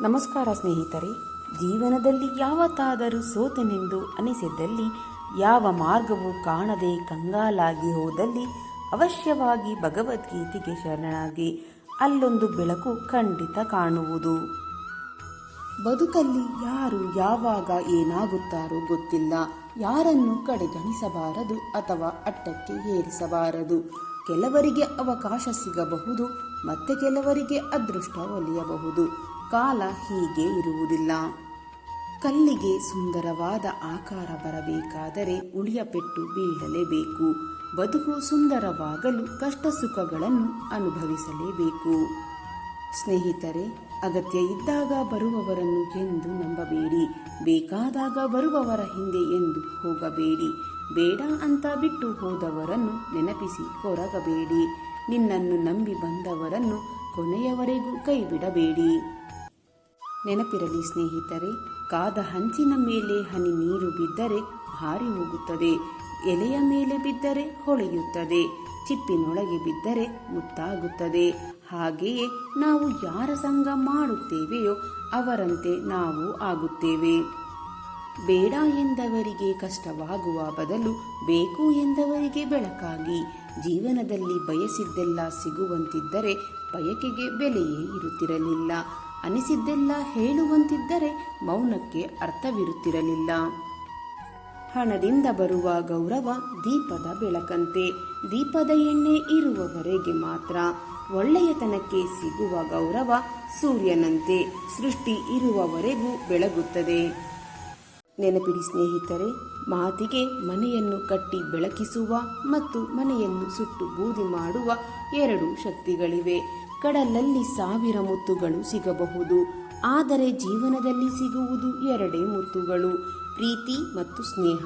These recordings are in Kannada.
ನಮಸ್ಕಾರ ಸ್ನೇಹಿತರೆ. ಜೀವನದಲ್ಲಿ ಯಾವತ್ತಾದರೂ ಸೋತನೆಂದು ಅನಿಸಿದ್ದಲ್ಲಿ, ಯಾವ ಮಾರ್ಗವೂ ಕಾಣದೆ ಕಂಗಾಲಾಗಿ ಹೋದಲ್ಲಿ ಅವಶ್ಯವಾಗಿ ಭಗವದ್ಗೀತೆಗೆ ಶರಣಾಗಿ. ಅಲ್ಲೊಂದು ಬೆಳಕು ಖಂಡಿತ ಕಾಣುವುದು. ಬದುಕಲ್ಲಿ ಯಾರು ಯಾವಾಗ ಏನಾಗುತ್ತಾರೋ ಗೊತ್ತಿಲ್ಲ. ಯಾರನ್ನು ಕಡೆಗಣಿಸಬಾರದು ಅಥವಾ ಅಟ್ಟಕ್ಕೆ ಏರಿಸಬಾರದು. ಕೆಲವರಿಗೆ ಅವಕಾಶ ಸಿಗಬಹುದು, ಮತ್ತೆ ಕೆಲವರಿಗೆ ಅದೃಷ್ಟ ಒಲಿಯಬಹುದು. ಕಾಲ ಹೀಗೆ ಇರುವುದಿಲ್ಲ. ಕಲ್ಲಿಗೆ ಸುಂದರವಾದ ಆಕಾರ ಬರಬೇಕಾದರೆ ಉಳಿಯ ಪೆಟ್ಟು ಬೀಳಲೇಬೇಕು. ಬದುಕು ಸುಂದರವಾಗಲು ಕಷ್ಟ ಸುಖಗಳನ್ನು ಅನುಭವಿಸಲೇಬೇಕು. ಸ್ನೇಹಿತರೆ, ಅಗತ್ಯ ಇದ್ದಾಗ ಬರುವವರನ್ನು ಎಂದು ನಂಬಬೇಡಿ. ಬೇಕಾದಾಗ ಬರುವವರ ಹಿಂದೆ ಎಂದು ಹೋಗಬೇಡಿ. ಬೇಡ ಅಂತ ಬಿಟ್ಟು ಹೋದವರನ್ನು ನೆನಪಿಸಿ ಕೊರಗಬೇಡಿ. ನಿನ್ನನ್ನು ನಂಬಿ ಬಂದವರನ್ನು ಕೊನೆಯವರೆಗೂ ಕೈ ಬಿಡಬೇಡಿ. ನೆನಪಿರಲಿ ಸ್ನೇಹಿತರೆ, ಕಾದ ಹಂಚಿನ ಮೇಲೆ ಹನಿ ನೀರು ಬಿದ್ದರೆ ಹಾರಿ ಹೋಗುತ್ತದೆ. ಎಲೆಯ ಮೇಲೆ ಬಿದ್ದರೆ ಹೊಳೆಯುತ್ತದೆ. ಚಿಪ್ಪಿನೊಳಗೆ ಬಿದ್ದರೆ ಮುತ್ತಾಗುತ್ತದೆ. ಹಾಗೆಯೇ ನಾವು ಯಾರ ಸಂಗ ಮಾಡುತ್ತೇವೆಯೋ ಅವರಂತೆ ನಾವು ಆಗುತ್ತೇವೆ. ಬೇಡ ಎಂದವರಿಗೆ ಕಷ್ಟವಾಗುವ ಬದಲು ಬೇಕು ಎಂದವರಿಗೆ ಬೆಳಕಾಗಿ. ಜೀವನದಲ್ಲಿ ಬಯಸಿದ್ದೆಲ್ಲ ಸಿಗುವಂತಿದ್ದರೆ ಬಯಕೆಗೆ ಬೆಲೆಯೇ ಇರುತ್ತಿರಲಿಲ್ಲ. ಅನಿಸಿದ್ದೆಲ್ಲ ಹೇಳುವಂತಿದ್ದರೆ ಮೌನಕ್ಕೆ ಅರ್ಥವಿರುತ್ತಿರಲಿಲ್ಲ. ಹಣದಿಂದ ಬರುವ ಗೌರವ ದೀಪದ ಬೆಳಕಂತೆ. ದೀಪದ ಎಣ್ಣೆ ಇರುವವರೆಗೆ ಮಾತ್ರ. ಒಳ್ಳೆಯತನಕ್ಕೆ ಸಿಗುವ ಗೌರವ ಸೂರ್ಯನಂತೆ. ಸೃಷ್ಟಿ ಇರುವವರೆಗೂ ಬೆಳಗುತ್ತದೆ. ನೆನಪಿಡಿ ಸ್ನೇಹಿತರೆ, ಮಾತಿಗೆ ಮನೆಯನ್ನು ಕಟ್ಟಿ ಬೆಳಕಿಸುವ ಮತ್ತು ಮನೆಯನ್ನು ಸುಟ್ಟು ಬೂದಿ ಮಾಡುವ ಎರಡು ಶಕ್ತಿಗಳಿವೆ. ಕಡಲಲ್ಲಿ 1000 ಮುತ್ತುಗಳು ಸಿಗಬಹುದು, ಆದರೆ ಜೀವನದಲ್ಲಿ ಸಿಗುವುದು 2 ಮುತ್ತುಗಳು, ಪ್ರೀತಿ ಮತ್ತು ಸ್ನೇಹ.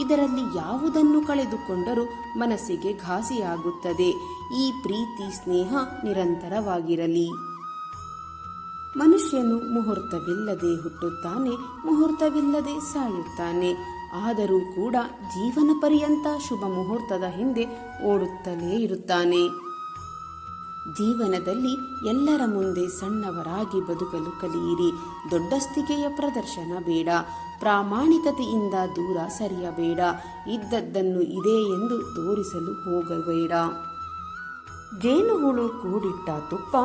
ಇದರಲ್ಲಿ ಯಾವುದನ್ನು ಕಳೆದುಕೊಂಡರೂ ಮನಸ್ಸಿಗೆ ಘಾಸಿಯಾಗುತ್ತದೆ. ಈ ಪ್ರೀತಿ ಸ್ನೇಹ ನಿರಂತರವಾಗಿರಲಿ. ಮನುಷ್ಯನು ಮುಹೂರ್ತವಿಲ್ಲದೆ ಹುಟ್ಟುತ್ತಾನೆ, ಮುಹೂರ್ತವಿಲ್ಲದೆ ಸಾಯುತ್ತಾನೆ. ಆದರೂ ಕೂಡ ಜೀವನ ಪರ್ಯಂತ ಶುಭ ಮುಹೂರ್ತದ ಹಿಂದೆ ಓಡುತ್ತಲೇ ಇರುತ್ತಾನೆ. ಜೀವನದಲ್ಲಿ ಎಲ್ಲರ ಮುಂದೆ ಸಣ್ಣವರಾಗಿ ಬದುಕಲು ಕಲಿಯಿರಿ. ದೊಡ್ಡಸ್ತಿಕೆಯ ಪ್ರದರ್ಶನ ಬೇಡ. ಪ್ರಾಮಾಣಿಕತೆಯಿಂದ ದೂರ ಸರಿಯಬೇಡ. ಇದ್ದದ್ದನ್ನು ಇದೆ ಎಂದು ತೋರಿಸಲು ಹೋಗಬೇಡ. ಜೇನುಹುಳು ಕೂಡಿಟ್ಟ ತುಪ್ಪ,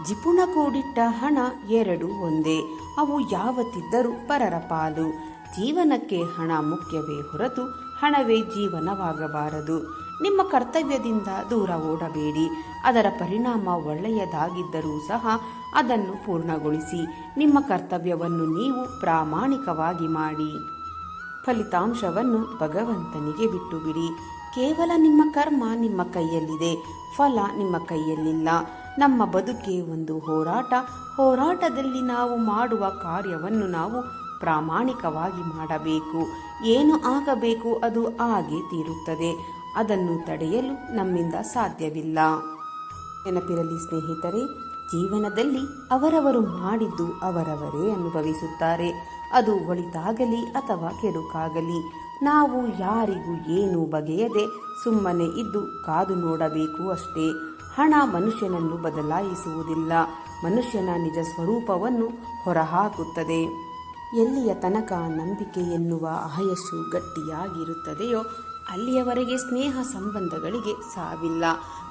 ಜಿಪುಣ ಕೂಡಿಟ್ಟ ಹಣ ಎರಡೂ ಒಂದೇ. ಅವು ಯಾವತ್ತಿದ್ದರೂ ಪರರ ಪಾಲು. ಜೀವನಕ್ಕೆ ಹಣ ಮುಖ್ಯವೇ ಹೊರತು ಹಣವೇ ಜೀವನವಾಗಬಾರದು. ನಿಮ್ಮ ಕರ್ತವ್ಯದಿಂದ ದೂರ ಓಡಬೇಡಿ. ಅದರ ಪರಿಣಾಮ ಒಳ್ಳೆಯದಾಗಿದ್ದರೂ ಸಹ ಅದನ್ನು ಪೂರ್ಣಗೊಳಿಸಿ. ನಿಮ್ಮ ಕರ್ತವ್ಯವನ್ನು ನೀವು ಪ್ರಾಮಾಣಿಕವಾಗಿ ಮಾಡಿ. ಫಲಿತಾಂಶವನ್ನು ಭಗವಂತನಿಗೆ ಬಿಟ್ಟು ಬಿಡಿ. ಕೇವಲ ನಿಮ್ಮ ಕರ್ಮ ನಿಮ್ಮ ಕೈಯಲ್ಲಿದೆ, ಫಲ ನಿಮ್ಮ ಕೈಯಲ್ಲಿಲ್ಲ. ನಮ್ಮ ಬದುಕೆ ಒಂದು ಹೋರಾಟ. ಹೋರಾಟದಲ್ಲಿ ನಾವು ಮಾಡುವ ಕಾರ್ಯವನ್ನು ನಾವು ಪ್ರಾಮಾಣಿಕವಾಗಿ ಮಾಡಬೇಕು. ಏನು ಆಗಬೇಕು ಅದು ಆಗೇ ತೀರುತ್ತದೆ. ಅದನ್ನು ತಡೆಯಲು ನಮ್ಮಿಂದ ಸಾಧ್ಯವಿಲ್ಲ. ನೆನಪಿರಲಿ ಸ್ನೇಹಿತರೆ, ಜೀವನದಲ್ಲಿ ಅವರವರು ಮಾಡಿದ್ದು ಅವರವರೇ ಅನುಭವಿಸುತ್ತಾರೆ. ಅದು ಒಳಿತಾಗಲಿ ಅಥವಾ ಕೆಡುಕಾಗಲಿ. ನಾವು ಯಾರಿಗೂ ಏನೂ ಬಗೆಯದೆ ಸುಮ್ಮನೆ ಇದ್ದು ಕಾದು ನೋಡಬೇಕು ಅಷ್ಟೇ. ಹಣ ಮನುಷ್ಯನನ್ನು ಬದಲಾಯಿಸುವುದಿಲ್ಲ, ಮನುಷ್ಯನ ನಿಜ ಸ್ವರೂಪವನ್ನು ಹೊರಹಾಕುತ್ತದೆ. ಎಲ್ಲಿಯ ತನಕ ನಂಬಿಕೆ ಎನ್ನುವ ಆಯಸ್ಸು ಗಟ್ಟಿಯಾಗಿರುತ್ತದೆಯೋ ಅಲ್ಲಿಯವರೆಗೆ ಸ್ನೇಹ ಸಂಬಂಧಗಳಿಗೆ ಸಾವಿಲ್ಲ.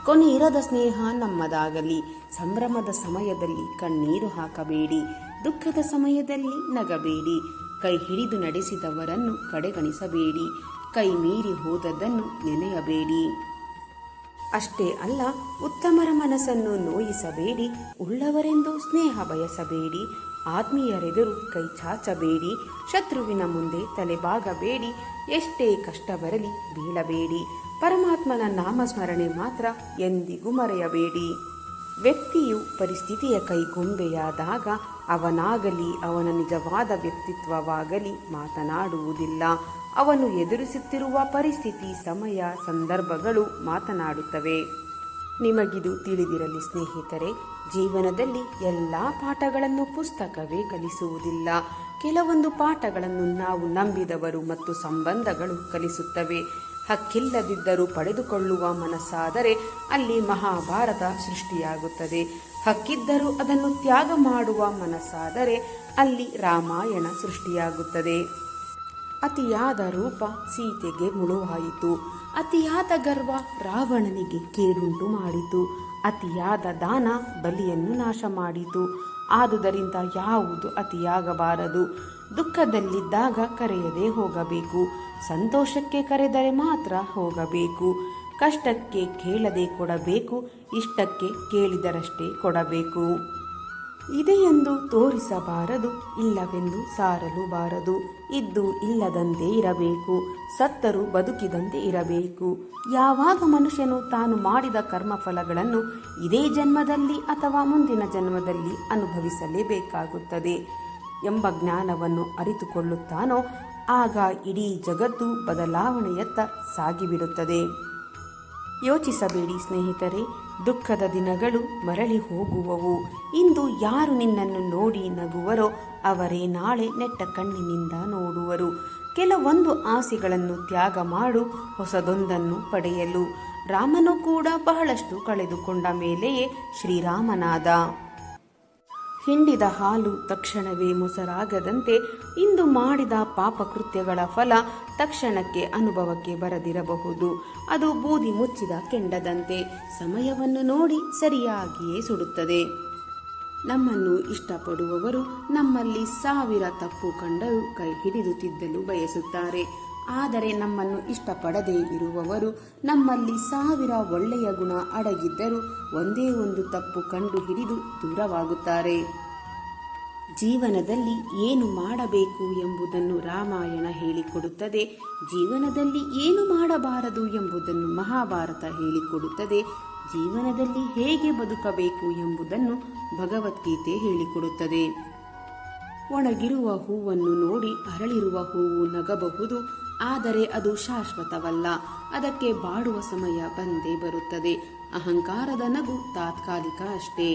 ಕೊನೆ ಇರದ ಸ್ನೇಹ ನಮ್ಮದಾಗಲಿ. ಸಂಭ್ರಮದ ಸಮಯದಲ್ಲಿ ಕಣ್ಣೀರು ಹಾಕಬೇಡಿ. ದುಃಖದ ಸಮಯದಲ್ಲಿ ನಗಬೇಡಿ. ಕೈ ಹಿಡಿದು ನಡೆಸಿದವರನ್ನು ಕಡೆಗಣಿಸಬೇಡಿ. ಕೈ ಮೀರಿ ಹೋದದ್ದನ್ನು ನೆನೆಯಬೇಡಿ. ಅಷ್ಟೇ ಅಲ್ಲ, ಉತ್ತಮರ ಮನಸ್ಸನ್ನು ನೋಯಿಸಬೇಡಿ. ಉಳ್ಳವರೆಂದು ಸ್ನೇಹ ಬಯಸಬೇಡಿ. ಆತ್ಮೀಯರೆದುರು ಕೈ ಚಾಚಬೇಡಿ. ಶತ್ರುವಿನ ಮುಂದೆ ತಲೆಬಾಗಬೇಡಿ. ಎಷ್ಟೇ ಕಷ್ಟ ಬರಲಿ ಬೀಳಬೇಡಿ. ಪರಮಾತ್ಮನ ನಾಮಸ್ಮರಣೆ ಮಾತ್ರ ಎಂದಿಗೂ ಮರೆಯಬೇಡಿ. ವ್ಯಕ್ತಿಯು ಪರಿಸ್ಥಿತಿಯ ಕೈಗೊಂಬೆಯಾದಾಗ ಅವನಾಗಲಿ ಅವನ ನಿಜವಾದ ವ್ಯಕ್ತಿತ್ವವಾಗಲಿ ಮಾತನಾಡುವುದಿಲ್ಲ. ಅವನು ಎದುರಿಸುತ್ತಿರುವ ಪರಿಸ್ಥಿತಿ, ಸಮಯ, ಸಂದರ್ಭಗಳು ಮಾತನಾಡುತ್ತವೆ. ನಿಮಗಿದು ತಿಳಿದಿರಲಿ ಸ್ನೇಹಿತರೆ, ಜೀವನದಲ್ಲಿ ಎಲ್ಲ ಪಾಠಗಳನ್ನು ಪುಸ್ತಕವೇ ಕಲಿಸುವುದಿಲ್ಲ. ಕೆಲವೊಂದು ಪಾಠಗಳನ್ನು ನಾವು ನಂಬಿದವರು ಮತ್ತು ಸಂಬಂಧಗಳು ಕಲಿಸುತ್ತವೆ. ಹಕ್ಕಿಲ್ಲದಿದ್ದರೂ ಪಡೆದುಕೊಳ್ಳುವ ಮನಸ್ಸಾದರೆ ಅಲ್ಲಿ ಮಹಾಭಾರತ ಸೃಷ್ಟಿಯಾಗುತ್ತದೆ. ಹಕ್ಕಿದ್ದರೂ ಅದನ್ನು ತ್ಯಾಗ ಮಾಡುವ ಮನಸ್ಸಾದರೆ ಅಲ್ಲಿ ರಾಮಾಯಣ ಸೃಷ್ಟಿಯಾಗುತ್ತದೆ. ಅತಿಯಾದ ರೂಪ ಸೀತೆಗೆ ಮುಳುವಾಯಿತು. ಅತಿಯಾದ ಗರ್ವ ರಾವಣನಿಗೆ ಕೇಡುಂಟು ಮಾಡಿತು. ಅತಿಯಾದ ದಾನ ಬಲಿಯನ್ನು ನಾಶ ಮಾಡಿತು. ಆದುದರಿಂದ ಯಾವುದು ಅತಿಯಾಗಬಾರದು. ದುಃಖದಲ್ಲಿದ್ದಾಗ ಕರೆಯದೆ ಹೋಗಬೇಕು. ಸಂತೋಷಕ್ಕೆ ಕರೆದರೆ ಮಾತ್ರ ಹೋಗಬೇಕು. ಕಷ್ಟಕ್ಕೆ ಕೇಳದೆ ಕೊಡಬೇಕು. ಇಷ್ಟಕ್ಕೆ ಕೇಳಿದರಷ್ಟೇ ಕೊಡಬೇಕು. ಇದೆಯೆಂದು ತೋರಿಸಬಾರದು, ಇಲ್ಲವೆಂದು ಸಾರಲೂಬಾರದು. ಇದ್ದು ಇಲ್ಲದಂತೆ ಇರಬೇಕು, ಸತ್ತರೂ ಬದುಕಿದಂತೆ ಇರಬೇಕು. ಯಾವಾಗ ಮನುಷ್ಯನು ತಾನು ಮಾಡಿದ ಕರ್ಮಫಲಗಳನ್ನು ಇದೇ ಜನ್ಮದಲ್ಲಿ ಅಥವಾ ಮುಂದಿನ ಜನ್ಮದಲ್ಲಿ ಅನುಭವಿಸಲೇಬೇಕಾಗುತ್ತದೆ ಎಂಬ ಜ್ಞಾನವನ್ನು ಅರಿತುಕೊಳ್ಳುತ್ತಾನೋ ಆಗ ಇಡೀ ಜಗತ್ತು ಬದಲಾವಣೆಯತ್ತ ಸಾಗಿಬಿಡುತ್ತದೆ. ಯೋಚಿಸಬೇಡಿ ಸ್ನೇಹಿತರೆ, ದುಃಖದ ದಿನಗಳು ಮರಳಿ ಹೋಗುವವು. ಇಂದು ಯಾರು ನಿನ್ನನ್ನು ನೋಡಿ ನಗುವರೋ ಅವರೇ ನಾಳೆ ನೆಟ್ಟ ಕಣ್ಣಿನಿಂದ ನೋಡುವರು. ಕೆಲವೊಂದು ಆಸೆಗಳನ್ನು ತ್ಯಾಗ ಮಾಡು, ಹೊಸದೊಂದನ್ನು ಪಡೆಯಲು. ರಾಮನು ಕೂಡ ಬಹಳಷ್ಟು ಕಳೆದುಕೊಂಡ ಮೇಲೆಯೇ ಶ್ರೀರಾಮನಾದ. ಹಿಂಡಿದ ಹಾಲು ತಕ್ಷಣವೇ ಮೊಸರಾಗದಂತೆ ಇಂದು ಮಾಡಿದ ಪಾಪಕೃತ್ಯಗಳ ಫಲ ತಕ್ಷಣಕ್ಕೆ ಅನುಭವಕ್ಕೆ ಬರದಿರಬಹುದು. ಅದು ಬೂದಿ ಮುಚ್ಚಿದ ಕೆಂಡದಂತೆ ಸಮಯವನ್ನು ನೋಡಿ ಸರಿಯಾಗಿಯೇ ಸುಡುತ್ತದೆ. ನಮ್ಮನ್ನು ಇಷ್ಟಪಡುವವರು ನಮ್ಮಲ್ಲಿ 1000 ತಪ್ಪು ಕಂಡರೂ ಕೈ ಹಿಡಿದು ತಿದ್ದಲು ಬಯಸುತ್ತಾರೆ. ಆದರೆ ನಮ್ಮನ್ನು ಇಷ್ಟಪಡದೇ ಇರುವವರು ನಮ್ಮಲ್ಲಿ 1000 ಒಳ್ಳೆಯ ಗುಣ ಅಡಗಿದ್ದರೂ ಒಂದೇ ಒಂದು ತಪ್ಪು ಕಂಡು ಹಿಡಿದು ದೂರವಾಗುತ್ತಾರೆ. ಜೀವನದಲ್ಲಿ ಏನು ಮಾಡಬೇಕು ಎಂಬುದನ್ನು ರಾಮಾಯಣ ಹೇಳಿಕೊಡುತ್ತದೆ. ಜೀವನದಲ್ಲಿ ಏನು ಮಾಡಬಾರದು ಎಂಬುದನ್ನು ಮಹಾಭಾರತ ಹೇಳಿಕೊಡುತ್ತದೆ. ಜೀವನದಲ್ಲಿ ಹೇಗೆ ಬದುಕಬೇಕು ಎಂಬುದನ್ನು ಭಗವದ್ಗೀತೆ ಹೇಳಿಕೊಡುತ್ತದೆ. ಒಣಗಿರುವ ಹೂವನ್ನು ನೋಡಿ ಅರಳಿರುವ ಹೂವು ನಗಬಹುದು, ಆದರೆ ಅದು ಶಾಶ್ವತವಲ್ಲ. ಅದಕ್ಕೆ ಬಾಡುವ ಸಮಯ ಬಂದೇ ಬರುತ್ತದೆ. ಅಹಂಕಾರದ ನಗು ತಾತ್ಕಾಲಿಕ ಅಷ್ಟೇ.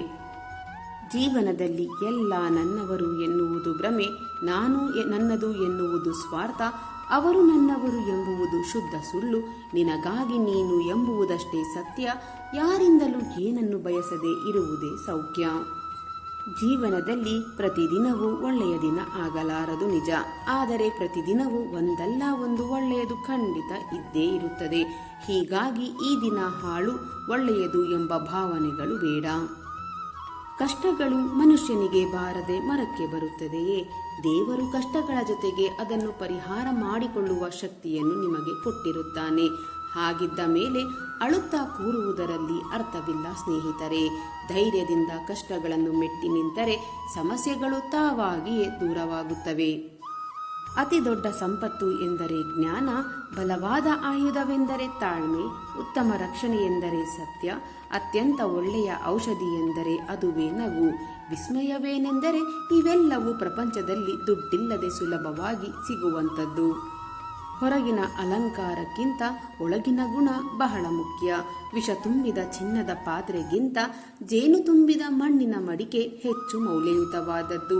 ಜೀವನದಲ್ಲಿ ಎಲ್ಲ ನನ್ನವರು ಎನ್ನುವುದು ಭ್ರಮೆ, ನಾನು ನನ್ನದು ಎನ್ನುವುದು ಸ್ವಾರ್ಥ, ಅವರು ನನ್ನವರು ಎಂಬುವುದು ಶುದ್ಧ ಸುಳ್ಳು, ನಿನಗಾಗಿ ನೀನು ಎಂಬುವುದಷ್ಟೇ ಸತ್ಯ, ಯಾರಿಂದಲೂ ಏನನ್ನು ಬಯಸದೆ ಇರುವುದೇ ಸೌಖ್ಯ. ಜೀವನದಲ್ಲಿ ಪ್ರತಿದಿನವೂ ಒಳ್ಳೆಯ ದಿನ ಆಗಲಾರದು ನಿಜ, ಆದರೆ ಪ್ರತಿದಿನವೂ ಒಂದಲ್ಲ ಒಂದು ಒಳ್ಳೆಯದು ಖಂಡಿತ ಇದ್ದೇ ಇರುತ್ತದೆ. ಹೀಗಾಗಿ ಈ ದಿನ ಹಾಳು ಒಳ್ಳೆಯದು ಎಂಬ ಭಾವನೆಗಳು ಬೇಡ. ಕಷ್ಟಗಳು ಮನುಷ್ಯನಿಗೆ ಬಾರದೆ ಮರಕ್ಕೆ ಬರುತ್ತದೆಯೇ? ದೇವರು ಕಷ್ಟಗಳ ಜೊತೆಗೆ ಅದನ್ನು ಪರಿಹಾರ ಮಾಡಿಕೊಳ್ಳುವ ಶಕ್ತಿಯನ್ನು ನಿಮಗೆ ಕೊಟ್ಟಿರುತ್ತಾನೆ. ಹಾಗಿದ್ದ ಮೇಲೆ ಅಳುತ್ತಾ ಕೂರುವುದರಲ್ಲಿ ಅರ್ಥವಿಲ್ಲ ಸ್ನೇಹಿತರೆ. ಧೈರ್ಯದಿಂದ ಕಷ್ಟಗಳನ್ನು ಮೆಟ್ಟಿ ನಿಂತರೆ ಸಮಸ್ಯೆಗಳು ತಾವಾಗಿಯೇ ದೂರವಾಗುತ್ತವೆ. ಅತಿ ದೊಡ್ಡ ಸಂಪತ್ತು ಎಂದರೆ ಜ್ಞಾನ, ಬಲವಾದ ಆಯುಧವೆಂದರೆ ತಾಳ್ಮೆ, ಉತ್ತಮ ರಕ್ಷಣೆ ಎಂದರೆ ಸತ್ಯ, ಅತ್ಯಂತ ಒಳ್ಳೆಯ ಔಷಧಿ ಎಂದರೆ ಅದುವೇ ನಗು. ವಿಸ್ಮಯವೇನೆಂದರೆ ಇವೆಲ್ಲವೂ ಪ್ರಪಂಚದಲ್ಲಿ ದುಡ್ಡಿಲ್ಲದೆ ಸುಲಭವಾಗಿ ಸಿಗುವಂಥದ್ದು. ಹೊರಗಿನ ಅಲಂಕಾರಕ್ಕಿಂತ ಒಳಗಿನ ಗುಣ ಬಹಳ ಮುಖ್ಯ. ವಿಷ ತುಂಬಿದ ಚಿನ್ನದ ಪಾತ್ರೆಗಿಂತ ಜೇನು ತುಂಬಿದ ಮಣ್ಣಿನ ಮಡಿಕೆ ಹೆಚ್ಚು ಮೌಲ್ಯಯುತವಾದದ್ದು.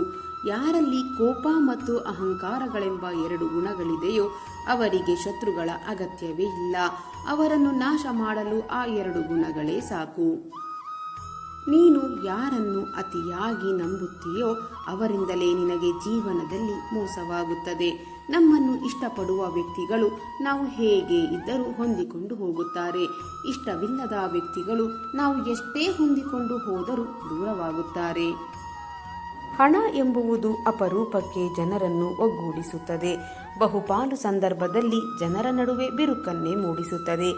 ಯಾರಲ್ಲಿ ಕೋಪ ಮತ್ತು ಅಹಂಕಾರಗಳೆಂಬ 2 ಗುಣಗಳಿದೆಯೋ ಅವರಿಗೆ ಶತ್ರುಗಳ ಅಗತ್ಯವೇ ಇಲ್ಲ. ಅವರನ್ನು ನಾಶ ಮಾಡಲು ಆ 2 ಗುಣಗಳೇ ಸಾಕು. ನೀನು ಯಾರನ್ನು ಅತಿಯಾಗಿ ನಂಬುತ್ತೀಯೋ ಅವರಿಂದಲೇ ನಿನಗೆ ಜೀವನದಲ್ಲಿ ಮೋಸವಾಗುತ್ತದೆ. ನಮ್ಮನ್ನು ಇಷ್ಟಪಡುವ ವ್ಯಕ್ತಿಗಳು ನಾವು ಹೇಗೆ ಇದ್ದರೂ ಹೊಂದಿಕೊಂಡು ಹೋಗುತ್ತಾರೆ. ಇಷ್ಟವಿಲ್ಲದ ವ್ಯಕ್ತಿಗಳು ನಾವು ಎಷ್ಟೇ ಹೊಂದಿಕೊಂಡು ಹೋದರೂ ದೂರವಾಗುತ್ತಾರೆ. ಹಣ ಎಂಬುವುದು ಅಪರೂಪಕ್ಕೆ ಜನರನ್ನು ಒಗ್ಗೂಡಿಸುತ್ತದೆ. ಬಹುಪಾಲು ಸಂದರ್ಭದಲ್ಲಿ ಜನರ ನಡುವೆ ಬಿರುಕನ್ನೇ ಮೂಡಿಸುತ್ತದೆ.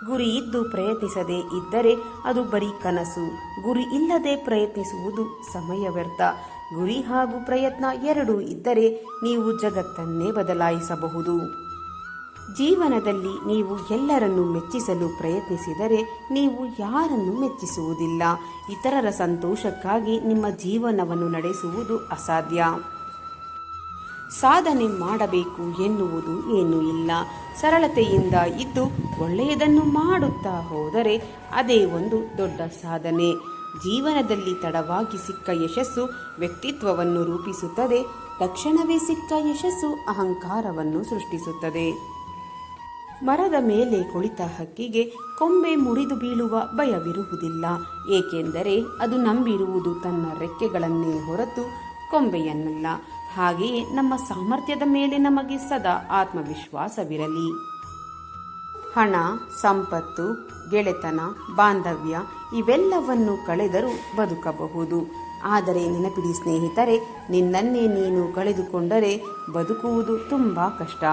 ಗುರಿ ಇದ್ದು ಪ್ರಯತ್ನಿಸದೇ ಇದ್ದರೆ ಅದು ಬರೀ ಕನಸು. ಗುರಿ ಇಲ್ಲದೆ ಪ್ರಯತ್ನಿಸುವುದು ಸಮಯ ವ್ಯರ್ಥ. ಗುರಿ ಹಾಗೂ ಪ್ರಯತ್ನ ಎರಡೂ ಇದ್ದರೆ ನೀವು ಜಗತ್ತನ್ನೇ ಬದಲಾಯಿಸಬಹುದು. ಜೀವನದಲ್ಲಿ ನೀವು ಎಲ್ಲರನ್ನು ಮೆಚ್ಚಿಸಲು ಪ್ರಯತ್ನಿಸಿದರೆ ನೀವು ಯಾರನ್ನು ಮೆಚ್ಚಿಸುವುದಿಲ್ಲ. ಇತರರ ಸಂತೋಷಕ್ಕಾಗಿ ನಿಮ್ಮ ಜೀವನವನ್ನು ನಡೆಸುವುದು ಅಸಾಧ್ಯ. ಸಾಧನೆ ಮಾಡಬೇಕು ಎನ್ನುವುದು ಏನೂ ಇಲ್ಲ. ಸರಳತೆಯಿಂದ ಇದ್ದು ಒಳ್ಳೆಯದನ್ನು ಮಾಡುತ್ತಾ ಹೋದರೆ ಅದೇ ಒಂದು ದೊಡ್ಡ ಸಾಧನೆ. ಜೀವನದಲ್ಲಿ ತಡವಾಗಿ ಸಿಕ್ಕ ಯಶಸ್ಸು ವ್ಯಕ್ತಿತ್ವವನ್ನು ರೂಪಿಸುತ್ತದೆ. ತಕ್ಷಣವೇ ಸಿಕ್ಕ ಯಶಸ್ಸು ಅಹಂಕಾರವನ್ನು ಸೃಷ್ಟಿಸುತ್ತದೆ. ಮರದ ಮೇಲೆ ಕುಳಿತ ಹಕ್ಕಿಗೆ ಕೊಂಬೆ ಮುರಿದು ಬೀಳುವ ಭಯವಿರುವುದಿಲ್ಲ, ಏಕೆಂದರೆ ಅದು ನಂಬಿರುವುದು ತನ್ನ ರೆಕ್ಕೆಗಳನ್ನೇ ಹೊರತು ಕೊಂಬೆಯನ್ನಲ್ಲ. ಹಾಗೆಯೇ ನಮ್ಮ ಸಾಮರ್ಥ್ಯದ ಮೇಲೆ ನಮಗೆ ಸದಾ ಆತ್ಮವಿಶ್ವಾಸವಿರಲಿ. ಹಣ, ಸಂಪತ್ತು, ಗೆಳೆತನ, ಬಾಂಧವ್ಯ ಇವೆಲ್ಲವನ್ನು ಕಳೆದರೂ ಬದುಕಬಹುದು. ಆದರೆ ನೆನಪಿಡಿ ಸ್ನೇಹಿತರೆ, ನಿನ್ನನ್ನೇ ನೀನು ಕಳೆದುಕೊಂಡರೆ ಬದುಕುವುದು ತುಂಬ ಕಷ್ಟ.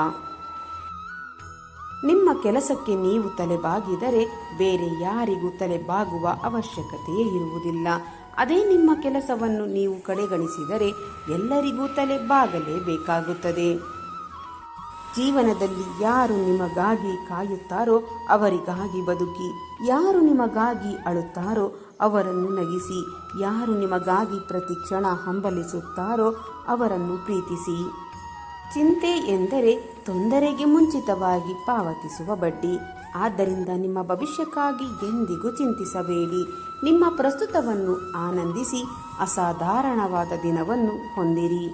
ನಿಮ್ಮ ಕೆಲಸಕ್ಕೆ ನೀವು ತಲೆಬಾಗಿದರೆ ಬೇರೆ ಯಾರಿಗೂ ತಲೆಬಾಗುವ ಅವಶ್ಯಕತೆಯೇ ಇರುವುದಿಲ್ಲ. ಅದೇ ನಿಮ್ಮ ಕೆಲಸವನ್ನು ನೀವು ಕಡೆಗಣಿಸಿದರೆ ಎಲ್ಲರಿಗೂ ತಲೆಬಾಗಲೇಬೇಕಾಗುತ್ತದೆ. ಜೀವನದಲ್ಲಿ ಯಾರು ನಿಮಗಾಗಿ ಕಾಯುತ್ತಾರೋ ಅವರಿಗಾಗಿ ಬದುಕಿ, ಯಾರು ನಿಮಗಾಗಿ ಅಳುತ್ತಾರೋ ಅವರನ್ನು ನಗಿಸಿ, ಯಾರು ನಿಮಗಾಗಿ ಪ್ರತಿ ಕ್ಷಣ ಹಂಬಲಿಸುತ್ತಾರೋ ಅವರನ್ನು ಪ್ರೀತಿಸಿ. ಚಿಂತೆ ಎಂದರೆ ತೊಂದರೆಗೆ ಮುಂಚಿತವಾಗಿ ಪಾವತಿಸುವ ಬಡ್ಡಿ. ಆದ್ದರಿಂದ ನಿಮ್ಮ ಭವಿಷ್ಯಕ್ಕಾಗಿ ಎಂದಿಗೂ ಚಿಂತಿಸಬೇಡಿ. ನಿಮ್ಮ ಪ್ರಸ್ತುತವನ್ನು ಆನಂದಿಸಿ, ಅಸಾಧಾರಣವಾದ ದಿನವನ್ನು ಹೊಂದಿರಿ.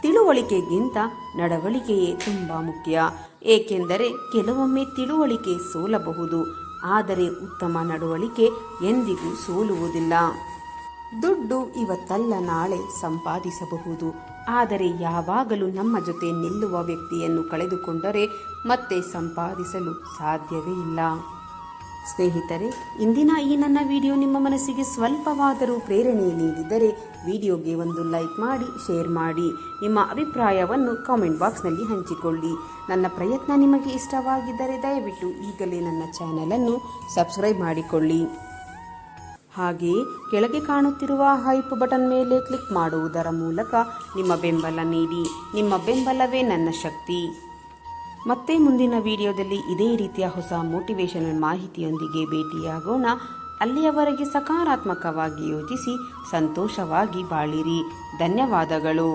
ತಿಳುವಳಿಕೆಗಿಂತ ನಡವಳಿಕೆಯೇ ತುಂಬ ಮುಖ್ಯ, ಏಕೆಂದರೆ ಕೆಲವೊಮ್ಮೆ ತಿಳುವಳಿಕೆ ಸೋಲಬಹುದು, ಆದರೆ ಉತ್ತಮ ನಡವಳಿಕೆ ಎಂದಿಗೂ ಸೋಲುವುದಿಲ್ಲ. ದುಡ್ಡು ಇವತ್ತಲ್ಲ ನಾಳೆ ಸಂಪಾದಿಸಬಹುದು, ಆದರೆ ಯಾವಾಗಲೂ ನಮ್ಮ ಜೊತೆ ನಿಲ್ಲುವ ವ್ಯಕ್ತಿಯನ್ನು ಕಳೆದುಕೊಂಡರೆ ಮತ್ತೆ ಸಂಪಾದಿಸಲು ಸಾಧ್ಯವೇ ಇಲ್ಲ. ಸ್ನೇಹಿತರೆ, ಇಂದಿನ ಈ ನನ್ನ ವಿಡಿಯೋ ನಿಮ್ಮ ಮನಸ್ಸಿಗೆ ಸ್ವಲ್ಪವಾದರೂ ಪ್ರೇರಣೆ ನೀಡಿದರೆ ವಿಡಿಯೋಗೆ ಒಂದು ಲೈಕ್ ಮಾಡಿ, ಶೇರ್ ಮಾಡಿ. ನಿಮ್ಮ ಅಭಿಪ್ರಾಯವನ್ನು ಕಾಮೆಂಟ್ ಬಾಕ್ಸ್ನಲ್ಲಿ ಹಂಚಿಕೊಳ್ಳಿ. ನನ್ನ ಪ್ರಯತ್ನ ನಿಮಗೆ ಇಷ್ಟವಾಗಿದ್ದರೆ ದಯವಿಟ್ಟು ಈಗಲೇ ನನ್ನ ಚಾನಲನ್ನು ಸಬ್ಸ್ಕ್ರೈಬ್ ಮಾಡಿಕೊಳ್ಳಿ. ಹಾಗೆಯೇ ಕೆಳಗೆ ಕಾಣುತ್ತಿರುವ ಹೈಪ್ ಬಟನ್ ಮೇಲೆ ಕ್ಲಿಕ್ ಮಾಡುವುದರ ಮೂಲಕ ನಿಮ್ಮ ಬೆಂಬಲ ನೀಡಿ. ನಿಮ್ಮ ಬೆಂಬಲವೇ ನನ್ನ ಶಕ್ತಿ. ಮತ್ತೆ ಮುಂದಿನ ವಿಡಿಯೋದಲ್ಲಿ ಇದೇ ರೀತಿಯ ಹೊಸ ಮೋಟಿವೇಶನಲ್ ಮಾಹಿತಿಯೊಂದಿಗೆ ಭೇಟಿಯಾಗೋಣ. ಅಲ್ಲಿಯವರೆಗೆ ಸಕಾರಾತ್ಮಕವಾಗಿ ಯೋಚಿಸಿ ಸಂತೋಷವಾಗಿ ಬಾಳಿರಿ. ಧನ್ಯವಾದಗಳು.